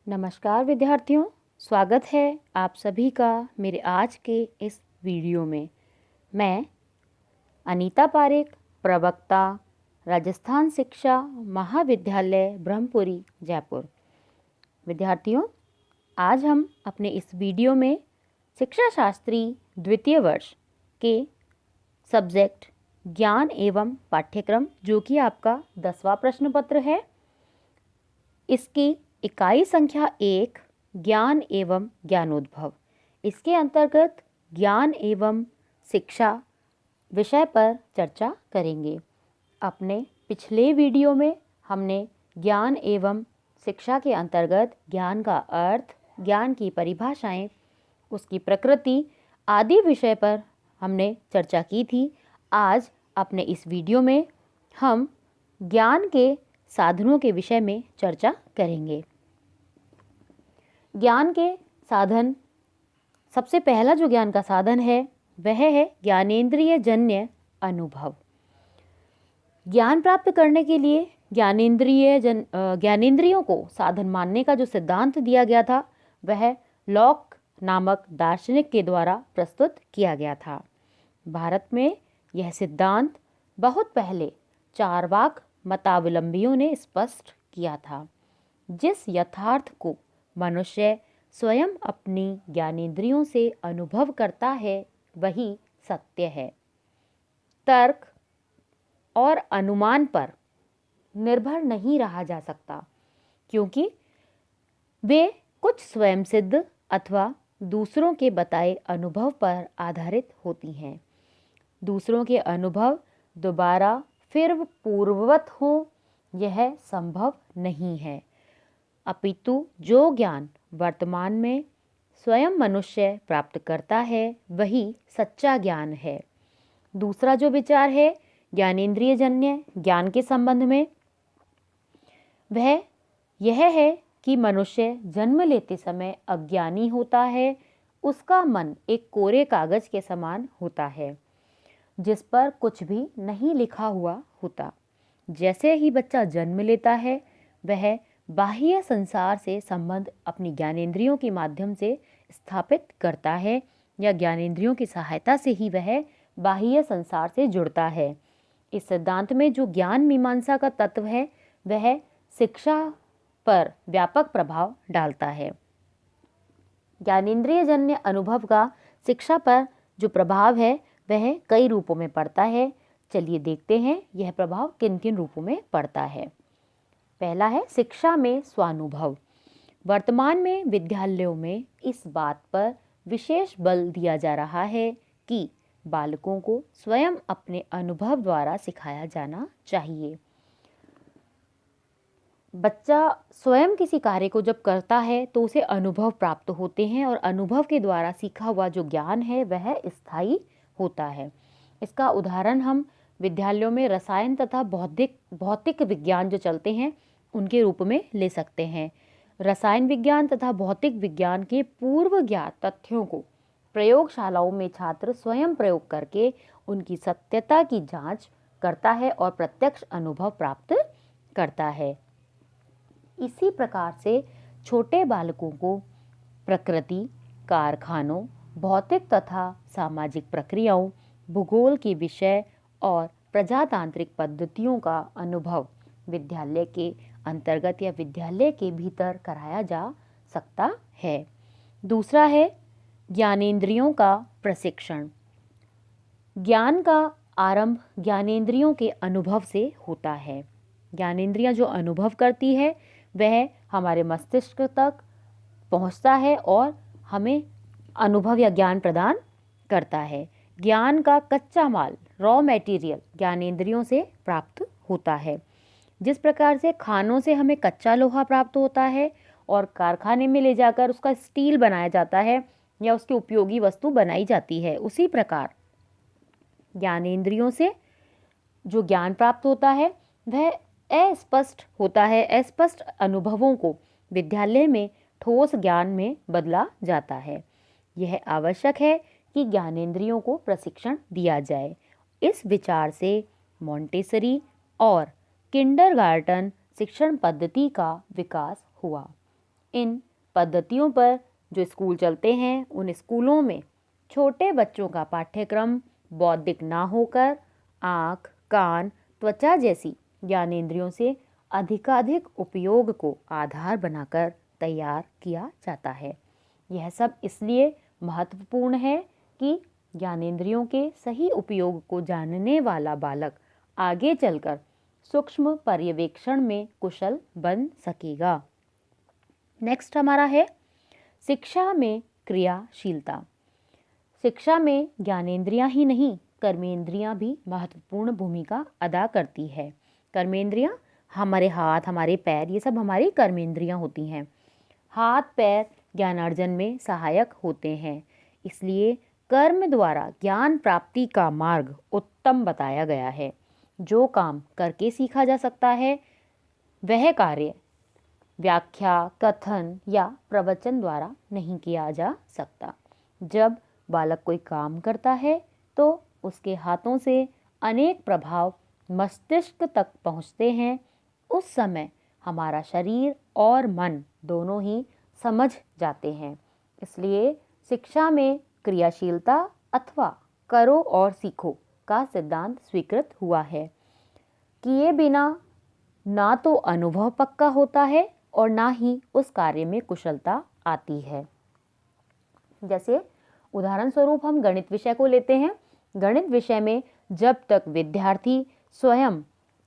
नमस्कार विद्यार्थियों, स्वागत है आप सभी का मेरे आज के इस वीडियो में। मैं अनीता पारेख, प्रवक्ता, राजस्थान शिक्षा महाविद्यालय ब्रह्मपुरी जयपुर। विद्यार्थियों, आज हम अपने इस वीडियो में शिक्षा शास्त्री द्वितीय वर्ष के सब्जेक्ट ज्ञान एवं पाठ्यक्रम, जो कि आपका 10वां प्रश्न पत्र है, इसकी इकाई संख्या 1 ज्ञान एवं ज्ञानोद्भव, इसके अंतर्गत ज्ञान एवं शिक्षा विषय पर चर्चा करेंगे। अपने पिछले वीडियो में हमने ज्ञान एवं शिक्षा के अंतर्गत ज्ञान का अर्थ, ज्ञान की परिभाषाएं, उसकी प्रकृति आदि विषय पर हमने चर्चा की थी। आज अपने इस वीडियो में हम ज्ञान के साधनों के विषय में चर्चा करेंगे। ज्ञान के साधन, सबसे पहला जो ज्ञान का साधन है वह है ज्ञानेंद्रिय जन्य अनुभव। ज्ञान प्राप्त करने के लिए ज्ञानेंद्रियों को साधन मानने का जो सिद्धांत दिया गया था वह लॉक नामक दार्शनिक के द्वारा प्रस्तुत किया गया था। भारत में यह सिद्धांत बहुत पहले चारवाक मतावलंबियों ने स्पष्ट किया था। जिस यथार्थ को मनुष्य स्वयं अपनी ज्ञानेंद्रियों से अनुभव करता है वही सत्य है। तर्क और अनुमान पर निर्भर नहीं रहा जा सकता, क्योंकि वे कुछ स्वयं सिद्ध अथवा दूसरों के बताए अनुभव पर आधारित होती हैं। दूसरों के अनुभव दोबारा फिर पूर्ववत हो, यह संभव नहीं है। अपितु जो ज्ञान वर्तमान में स्वयं मनुष्य प्राप्त करता है वही सच्चा ज्ञान है। दूसरा जो विचार है ज्ञानेंद्रिय जन्य ज्ञान के संबंध में, वह यह है कि मनुष्य जन्म लेते समय अज्ञानी होता है। उसका मन एक कोरे कागज के समान होता है जिस पर कुछ भी नहीं लिखा हुआ होता। जैसे ही बच्चा जन्म लेता है वह बाह्य संसार से संबंध अपनी ज्ञानेंद्रियों के माध्यम से स्थापित करता है, या ज्ञानेंद्रियों की सहायता से ही वह बाह्य संसार से जुड़ता है। इस सिद्धांत में जो ज्ञान मीमांसा का तत्व है वह शिक्षा पर व्यापक प्रभाव डालता है। ज्ञानेंद्रिय जन्य अनुभव का शिक्षा पर जो प्रभाव है वह कई रूपों में पड़ता है। चलिए देखते हैं यह प्रभाव किन किन रूपों में पड़ता है। पहला है शिक्षा में स्वानुभव। वर्तमान में विद्यालयों में इस बात पर विशेष बल दिया जा रहा है कि बालकों को स्वयं अपने अनुभव द्वारा सिखाया जाना चाहिए। बच्चा स्वयं किसी कार्य को जब करता है तो उसे अनुभव प्राप्त होते हैं, और अनुभव के द्वारा सीखा हुआ जो ज्ञान है वह स्थायी होता है। इसका उदाहरण हम विद्यालयों में रसायन तथा भौतिक विज्ञान जो चलते हैं उनके रूप में ले सकते हैं। रसायन विज्ञान तथा भौतिक विज्ञान के पूर्व ज्ञात तथ्यों को प्रयोगशालाओं में छात्र स्वयं प्रयोग करके उनकी सत्यता की जांच करता है और प्रत्यक्ष अनुभव प्राप्त करता है। इसी प्रकार से छोटे बालकों को प्रकृति, कारखानों, भौतिक तथा सामाजिक प्रक्रियाओं, भूगोल के विषय और प्रजातांत्रिक पद्धतियों का अनुभव विद्यालय के अंतर्गत या विद्यालय के भीतर कराया जा सकता है। दूसरा है ज्ञानेंद्रियों का प्रशिक्षण। ज्ञान का आरंभ ज्ञानेंद्रियों के अनुभव से होता है। ज्ञानेंद्रियां जो अनुभव करती है वह हमारे मस्तिष्क तक पहुंचता है और हमें अनुभव या ज्ञान प्रदान करता है। ज्ञान का कच्चा माल, रॉ मटेरियल ज्ञानेंद्रियों से प्राप्त होता है। जिस प्रकार से खानों से हमें कच्चा लोहा प्राप्त होता है और कारखाने में ले जाकर उसका स्टील बनाया जाता है या उसकी उपयोगी वस्तु बनाई जाती है, उसी प्रकार ज्ञानेंद्रियों से जो ज्ञान प्राप्त होता है वह अस्पष्ट होता है। अस्पष्ट अनुभवों को विद्यालय में ठोस ज्ञान में बदला जाता है। यह आवश्यक है कि ज्ञानेंद्रियों को प्रशिक्षण दिया जाए। इस विचार से मॉन्टेसरी और किंडरगार्टन शिक्षण पद्धति का विकास हुआ। इन पद्धतियों पर जो स्कूल चलते हैं, उन स्कूलों में छोटे बच्चों का पाठ्यक्रम बौद्धिक ना होकर आँख, कान, त्वचा जैसी ज्ञानेंद्रियों से अधिकाधिक उपयोग को आधार बनाकर तैयार किया जाता है। यह सब इसलिए महत्वपूर्ण है कि ज्ञानेंद्रियों के सही उपयोग को जानने वाला बालक आगे चलकर सूक्ष्म पर्यवेक्षण में कुशल बन सकेगा। नेक्स्ट हमारा है शिक्षा में क्रियाशीलता। शिक्षा में ज्ञानेंद्रियां ही नहीं, कर्मेंद्रियां भी महत्वपूर्ण भूमिका अदा करती है। कर्मेंद्रियां हमारे हाथ, हमारे पैर, ये सब हमारी कर्मेंद्रियां होती हैं। हाथ पैर ज्ञानार्जन में सहायक होते हैं, इसलिए कर्म द्वारा ज्ञान प्राप्ति का मार्ग उत्तम बताया गया है। जो काम करके सीखा जा सकता है वह कार्य व्याख्या, कथन या प्रवचन द्वारा नहीं किया जा सकता। जब बालक कोई काम करता है तो उसके हाथों से अनेक प्रभाव मस्तिष्क तक पहुँचते हैं। उस समय हमारा शरीर और मन दोनों ही समझ जाते हैं। इसलिए शिक्षा में क्रियाशीलता अथवा करो और सीखो का सिद्धांत स्वीकृत हुआ है। किए बिना ना तो अनुभव पक्का होता है और ना ही उस कार्य में कुशलता आती है। जैसे उदाहरण स्वरूप हम गणित विषय को लेते हैं। गणित विषय में जब तक विद्यार्थी स्वयं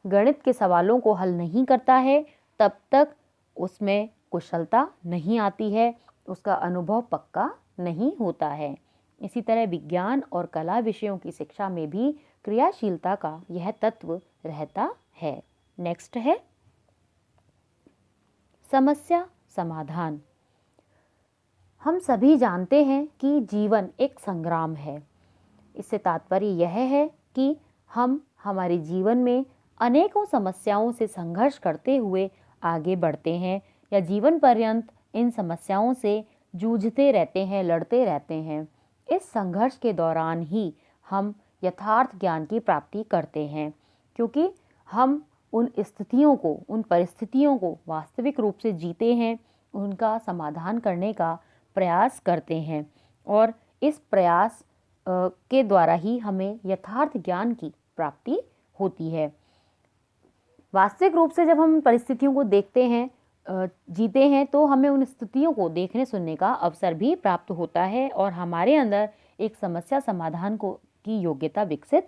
गणित के सवालों को हल नहीं करता है तब तक उसमें कुशलता नहीं आती है, उसका अनुभव पक्का नहीं होता है। इसी तरह विज्ञान और कला विषयों की शिक्षा में भी क्रियाशीलता का यह तत्व रहता है। नेक्स्ट है समस्या समाधान। हम सभी जानते हैं कि जीवन एक संग्राम है। इससे तात्पर्य यह है कि हम हमारे जीवन में अनेकों समस्याओं से संघर्ष करते हुए आगे बढ़ते हैं या जीवन पर्यंत इन समस्याओं से जूझते रहते हैं, लड़ते रहते हैं। इस संघर्ष के दौरान ही हम यथार्थ ज्ञान की प्राप्ति करते हैं, क्योंकि हम उन स्थितियों को, उन परिस्थितियों को वास्तविक रूप से जीते हैं, उनका समाधान करने का प्रयास करते हैं और इस प्रयास के द्वारा ही हमें यथार्थ ज्ञान की प्राप्ति होती है। वास्तविक रूप से जब हम परिस्थितियों को देखते हैं, जीते हैं, तो हमें उन स्थितियों को देखने सुनने का अवसर भी प्राप्त होता है और हमारे अंदर एक समस्या समाधान की योग्यता विकसित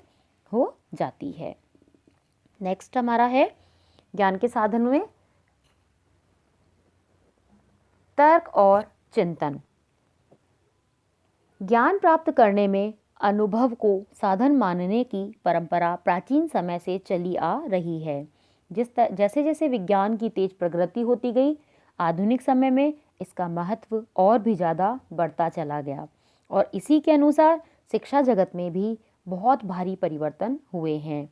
हो जाती है। नेक्स्ट हमारा है ज्ञान के साधन में तर्क और चिंतन। ज्ञान प्राप्त करने में अनुभव को साधन मानने की परंपरा प्राचीन समय से चली आ रही है। जैसे जैसे विज्ञान की तेज प्रगति होती गई, आधुनिक समय में इसका महत्व और भी ज़्यादा बढ़ता चला गया और इसी के अनुसार शिक्षा जगत में भी बहुत भारी परिवर्तन हुए हैं।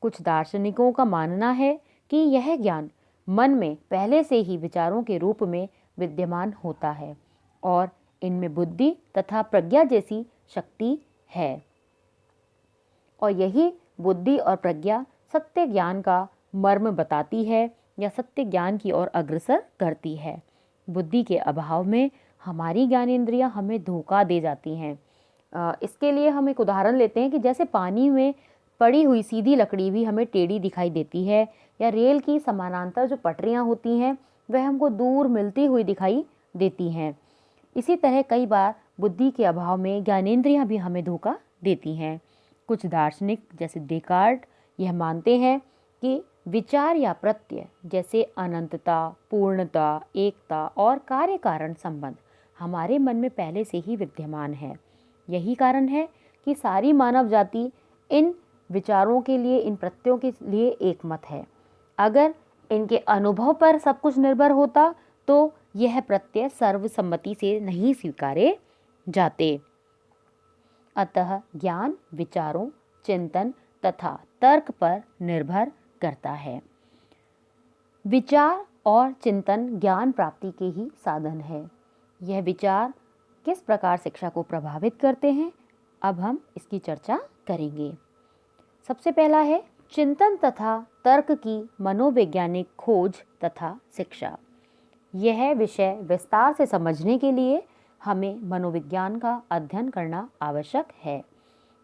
कुछ दार्शनिकों का मानना है कि यह ज्ञान मन में पहले से ही विचारों के रूप में विद्यमान होता है और इनमें बुद्धि तथा प्रज्ञा जैसी शक्ति है और यही बुद्धि और प्रज्ञा सत्य ज्ञान का मर्म बताती है या सत्य ज्ञान की ओर अग्रसर करती है। बुद्धि के अभाव में हमारी ज्ञानेंद्रियां हमें धोखा दे जाती हैं। इसके लिए हम एक उदाहरण लेते हैं कि जैसे पानी में पड़ी हुई सीधी लकड़ी भी हमें टेढ़ी दिखाई देती है या रेल की समानांतर जो पटरियां होती हैं वह हमको दूर मिलती हुई दिखाई देती हैं। इसी तरह कई बार बुद्धि के अभाव में ज्ञानेंद्रियां भी हमें धोखा देती हैं। कुछ दार्शनिक जैसे डेकार्ट यह मानते हैं कि विचार या प्रत्यय जैसे अनंतता, पूर्णता, एकता और कार्य कारण संबंध हमारे मन में पहले से ही विद्यमान है। यही कारण है कि सारी मानव जाति इन विचारों के लिए, इन प्रत्ययों के लिए एकमत है। अगर इनके अनुभव पर सब कुछ निर्भर होता तो यह प्रत्यय सर्वसम्मति से नहीं स्वीकारे जाते। अतः ज्ञान विचारों, चिंतन तथा तर्क पर निर्भर करता है। विचार और चिंतन ज्ञान प्राप्ति के ही साधन है। यह विचार किस प्रकार शिक्षा को प्रभावित करते हैं, अब हम इसकी चर्चा करेंगे। सबसे पहला है चिंतन तथा तर्क की मनोवैज्ञानिक खोज तथा शिक्षा। यह विषय विस्तार से समझने के लिए हमें मनोविज्ञान का अध्ययन करना आवश्यक है।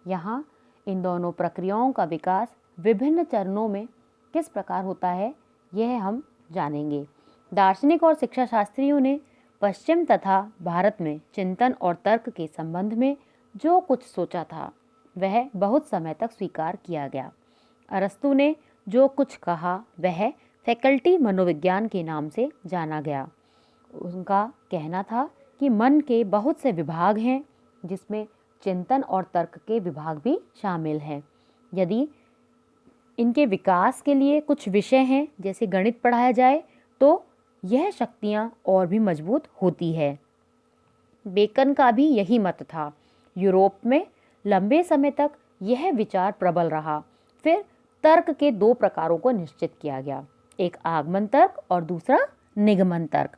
यहाँ इन दोनों प्रक्रियाओं का विकास विभिन्न चरणों में किस प्रकार होता है, यह हम जानेंगे। दार्शनिक और शिक्षा शास्त्रियों ने पश्चिम तथा भारत में चिंतन और तर्क के संबंध में जो कुछ सोचा था वह बहुत समय तक स्वीकार किया गया। अरस्तु ने जो कुछ कहा वह फैकल्टी मनोविज्ञान के नाम से जाना गया। उनका कहना था कि मन के बहुत से विभाग हैं जिसमें चिंतन और तर्क के विभाग भी शामिल हैं। यदि इनके विकास के लिए कुछ विषय हैं जैसे गणित पढ़ाया जाए तो यह शक्तियाँ और भी मजबूत होती है। बेकन का भी यही मत था। यूरोप में लंबे समय तक यह विचार प्रबल रहा। फिर तर्क के दो प्रकारों को निश्चित किया गया, एक आगमन तर्क और दूसरा निगमन तर्क।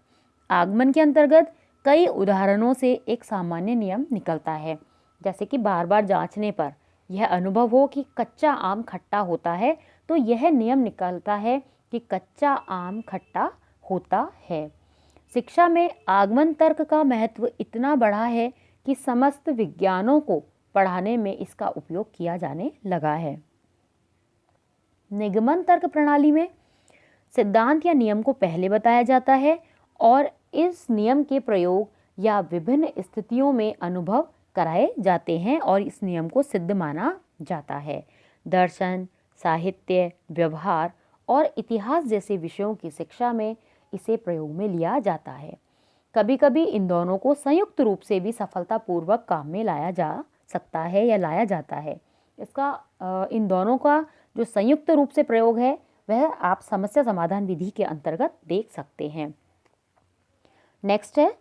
आगमन के अंतर्गत कई उदाहरणों से एक सामान्य नियम निकलता है, जैसे कि बार बार जांचने पर यह अनुभव हो कि कच्चा आम खट्टा होता है तो यह नियम निकलता है कि कच्चा आम खट्टा होता है। शिक्षा में आगमन तर्क का महत्व इतना बढ़ा है कि समस्त विज्ञानों को पढ़ाने में इसका उपयोग किया जाने लगा है। निगमन तर्क प्रणाली में सिद्धांत या नियम को पहले बताया जाता है और इस नियम के प्रयोग या विभिन्न स्थितियों में अनुभव कराए जाते हैं और इस नियम को सिद्ध माना जाता है। दर्शन, साहित्य, व्यवहार और इतिहास जैसे विषयों की शिक्षा में इसे प्रयोग में लिया जाता है। कभी कभी इन दोनों को संयुक्त रूप से भी सफलतापूर्वक काम में लाया जा सकता है या लाया जाता है। इन दोनों का जो संयुक्त रूप से प्रयोग है वह आप समस्या समाधान विधि के अंतर्गत देख सकते हैं। नेक्स्ट है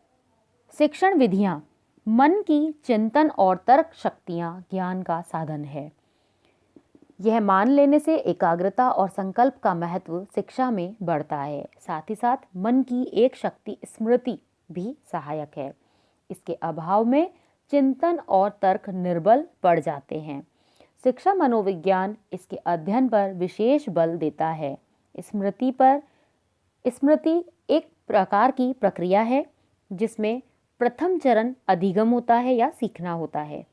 शिक्षण विधियां। मन की चिंतन और तर्क शक्तियां ज्ञान का साधन है। यह मान लेने से एकाग्रता और संकल्प का महत्व शिक्षा में बढ़ता है। साथ ही साथ मन की एक शक्ति स्मृति भी सहायक है। इसके अभाव में चिंतन और तर्क निर्बल पड़ जाते हैं। शिक्षा मनोविज्ञान इसके अध्ययन पर विशेष बल देता है। स्मृति एक प्रकार की प्रक्रिया है जिसमें प्रथम चरण अधिगम होता है या सीखना होता है।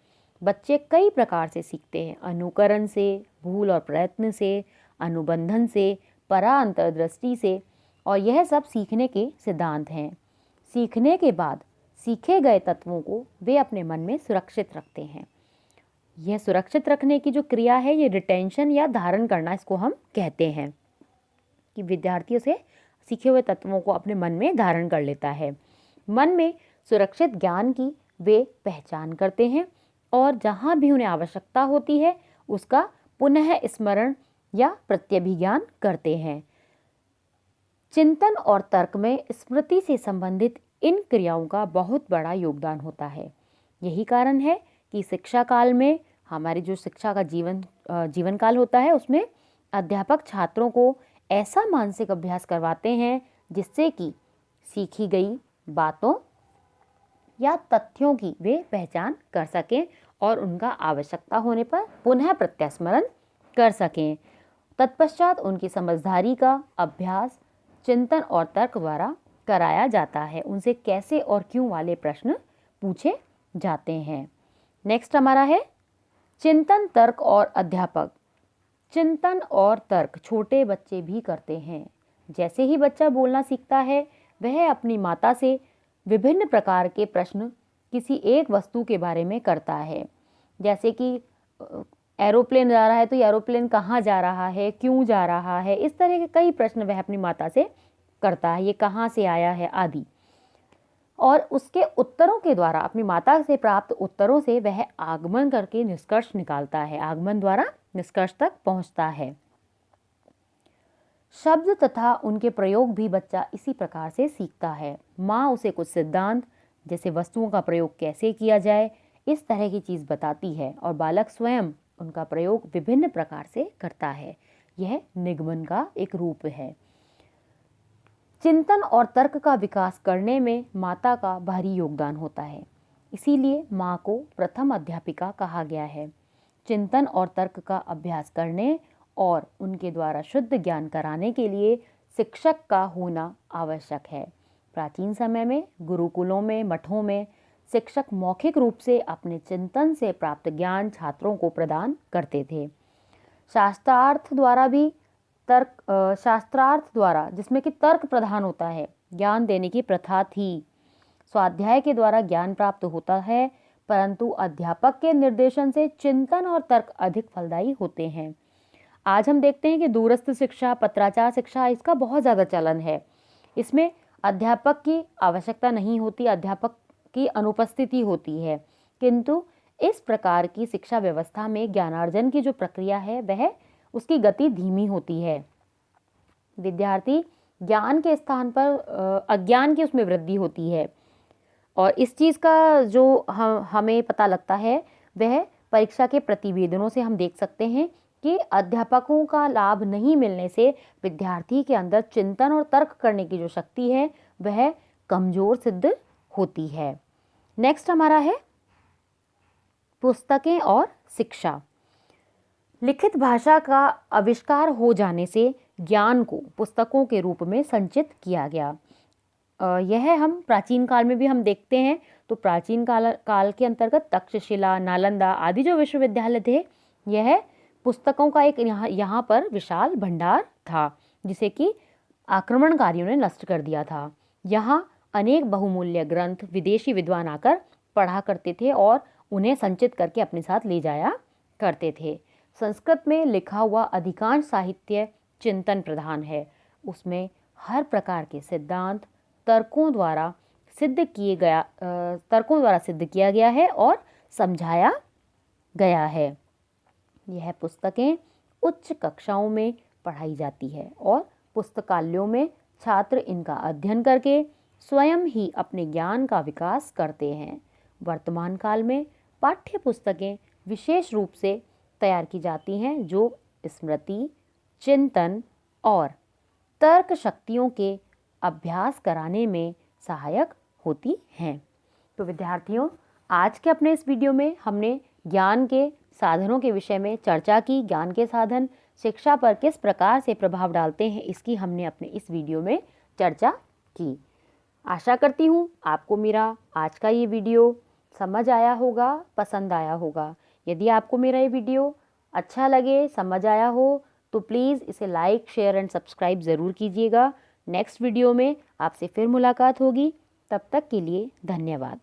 बच्चे कई प्रकार से सीखते हैं, अनुकरण से, भूल और प्रयत्न से, अनुबंधन से, परा अंतर्दृष्टि से, और यह सब सीखने के सिद्धांत हैं। सीखने के बाद सीखे गए तत्वों को वे अपने मन में सुरक्षित रखते हैं। यह सुरक्षित रखने की जो क्रिया है ये रिटेंशन या धारण करना इसको हम कहते हैं कि विद्यार्थियों से सीखे हुए तत्वों को अपने मन में धारण कर लेता है। मन में सुरक्षित ज्ञान की वे पहचान करते हैं और जहाँ भी उन्हें आवश्यकता होती है उसका पुनः स्मरण या प्रत्यभिज्ञान करते हैं। चिंतन और तर्क में स्मृति से संबंधित इन क्रियाओं का बहुत बड़ा योगदान होता है। यही कारण है कि शिक्षा काल में हमारी जो शिक्षा का जीवन काल होता है उसमें अध्यापक छात्रों को ऐसा मानसिक अभ्यास करवाते हैं जिससे कि सीखी गई बातों या तथ्यों की वे पहचान कर सकें और उनका आवश्यकता होने पर पुनः प्रत्यास्मरण कर सकें। तत्पश्चात उनकी समझदारी का अभ्यास चिंतन और तर्क द्वारा कराया जाता है। उनसे कैसे और क्यों वाले प्रश्न पूछे जाते हैं। नेक्स्ट हमारा है चिंतन, तर्क और अध्यापक। चिंतन और तर्क छोटे बच्चे भी करते हैं। जैसे ही बच्चा बोलना सीखता है वह अपनी माता से विभिन्न प्रकार के प्रश्न किसी एक वस्तु के बारे में करता है। जैसे कि एरोप्लेन जा रहा है तो एरोप्लेन कहाँ जा रहा है, क्यों जा रहा है, इस तरह के कई प्रश्न वह अपनी माता से करता है। ये कहाँ से आया है आदि, और उसके उत्तरों के द्वारा अपनी माता से प्राप्त उत्तरों से वह आगमन करके निष्कर्ष निकालता है, आगमन द्वारा निष्कर्ष तक पहुंचता है। शब्द तथा उनके प्रयोग भी बच्चा इसी प्रकार से सीखता है। माँ उसे कुछ सिद्धांत जैसे वस्तुओं का प्रयोग कैसे किया जाए इस तरह की चीज़ बताती है और बालक स्वयं उनका प्रयोग विभिन्न प्रकार से करता है। यह निगमन का एक रूप है। चिंतन और तर्क का विकास करने में माता का भारी योगदान होता है, इसीलिए माँ को प्रथम अध्यापिका कहा गया है। चिंतन और तर्क का अभ्यास करने और उनके द्वारा शुद्ध ज्ञान कराने के लिए शिक्षक का होना आवश्यक है। प्राचीन समय में गुरुकुलों में, मठों में शिक्षक मौखिक रूप से अपने चिंतन से प्राप्त ज्ञान छात्रों को प्रदान करते थे। शास्त्रार्थ द्वारा जिसमें कि तर्क प्रधान होता है, ज्ञान देने की प्रथा थी। स्वाध्याय के द्वारा ज्ञान प्राप्त होता है, परंतु अध्यापक के निर्देशन से चिंतन और तर्क अधिक फलदायी होते हैं। आज हम देखते हैं कि दूरस्थ शिक्षा, पत्राचार शिक्षा, इसका बहुत ज़्यादा चलन है। इसमें अध्यापक की आवश्यकता नहीं होती, अध्यापक की अनुपस्थिति होती है, किंतु इस प्रकार की शिक्षा व्यवस्था में ज्ञानार्जन की जो प्रक्रिया है वह उसकी गति धीमी होती है। विद्यार्थी ज्ञान के स्थान पर अज्ञान की उसमें वृद्धि होती है, और इस चीज़ का जो हमें पता लगता है वह परीक्षा के प्रतिवेदनों से हम देख सकते हैं कि अध्यापकों का लाभ नहीं मिलने से विद्यार्थी के अंदर चिंतन और तर्क करने की जो शक्ति है वह कमजोर सिद्ध होती है। नेक्स्ट हमारा है पुस्तकें और शिक्षा। लिखित भाषा का आविष्कार हो जाने से ज्ञान को पुस्तकों के रूप में संचित किया गया। यह हम प्राचीन काल में भी हम देखते हैं। तो प्राचीन काल के अंतर्गत तक्षशिला, नालंदा आदि जो विश्वविद्यालय थे, यह पुस्तकों का एक यहाँ पर विशाल भंडार था, जिसे कि आक्रमणकारियों ने नष्ट कर दिया था। यहाँ अनेक बहुमूल्य ग्रंथ विदेशी विद्वान आकर पढ़ा करते थे और उन्हें संचित करके अपने साथ ले जाया करते थे। संस्कृत में लिखा हुआ अधिकांश साहित्य चिंतन प्रधान है। उसमें हर प्रकार के सिद्धांत तर्कों द्वारा सिद्ध किया गया है और समझाया गया है। यह पुस्तकें उच्च कक्षाओं में पढ़ाई जाती है और पुस्तकालयों में छात्र इनका अध्ययन करके स्वयं ही अपने ज्ञान का विकास करते हैं। वर्तमान काल में पाठ्य पुस्तकें विशेष रूप से तैयार की जाती हैं जो स्मृति, चिंतन और तर्क शक्तियों के अभ्यास कराने में सहायक होती हैं। तो विद्यार्थियों, आज के अपने इस वीडियो में हमने ज्ञान के साधनों के विषय में चर्चा की। ज्ञान के साधन शिक्षा पर किस प्रकार से प्रभाव डालते हैं, इसकी हमने अपने इस वीडियो में चर्चा की। आशा करती हूँ आपको मेरा आज का ये वीडियो समझ आया होगा, पसंद आया होगा। यदि आपको मेरा ये वीडियो अच्छा लगे, समझ आया हो, तो प्लीज़ इसे लाइक, शेयर एंड सब्सक्राइब ज़रूर कीजिएगा। नेक्स्ट वीडियो में आपसे फिर मुलाकात होगी। तब तक के लिए धन्यवाद।